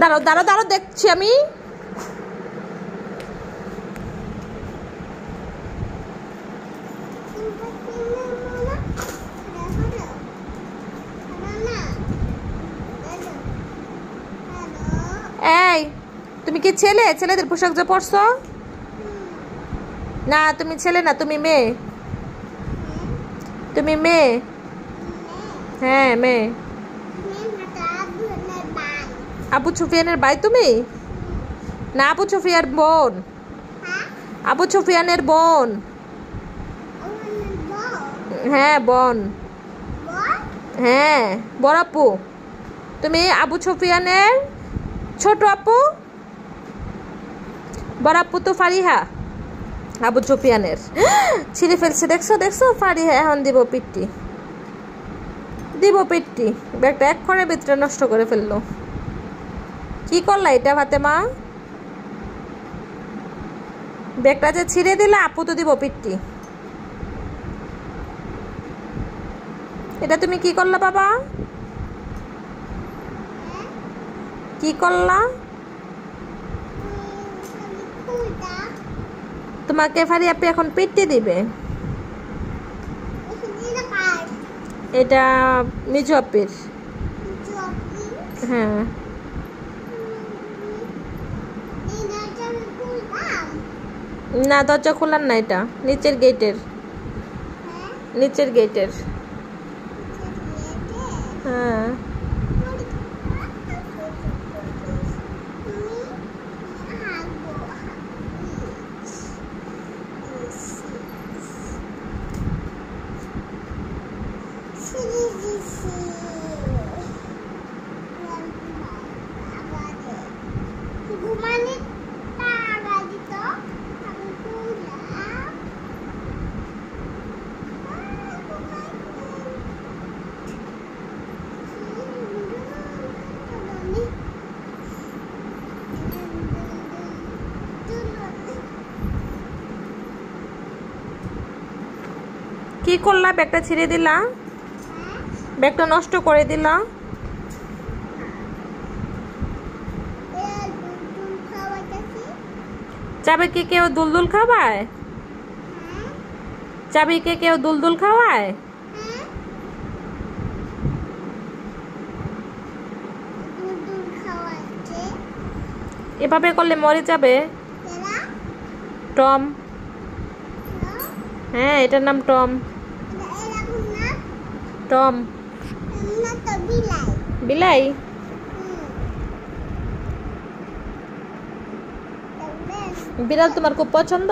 দাঁড়াও দাঁড়াও দাঁড়াও, দেখছি আমি। এই তুমি কি ছেলে? ছেলেদের পোশাক যে পরছো? না তুমি ছেলে না, তুমি মেয়ে। তুমি মেয়ে। হ্যাঁ মেয়ে। আবু সুফিয়ানের ভাই তুমি? না আবু সুফিয়ার বোন। আবু সুফিয়ানের বোন। হ্যাঁ বোন। হ্যাঁ বড় আপু। তুমি আবু সুফিয়ানের ছোট আপু। বড় আপু তো ফারিহা আবু সুফিয়ানের। ছিঁড়ে ফেলছে, দেখছো দেখছো? ফারিহা এখন দিব পিট্টি, দিব পিট্টি। ব্যাগটা এক্ষণের ভিতরে নষ্ট করে ফেললো। কি করলা এটা ফাতেমা? ব্যাগটা যে ছিঁড়ে দিলা, আপু তো দিব পিট্টি। এটা তুমি কি করলা বাবা? কি করলা? তোমাকে ফারি আপনি এখন পিটতে দিবে। এটা মিজু আপির। হ্যাঁ না দরজা খোলার না, এটা নিচের গেটের। নিচের গেটের। হ্যাঁ কি করলা? ব্যাগটা ছিঁড়ে দিলা, ব্যাগটা নষ্ট করে দিলা। চাবি কে কেউ দুলদুল খাওয়ায়? চাবি কে কেউ দুলদুল খাওয়ায়? এভাবে করলে মরে যাবে। টম। হ্যাঁ এটার নাম টম। টম বিলাই। বিড়াল তোমার খুব পছন্দ?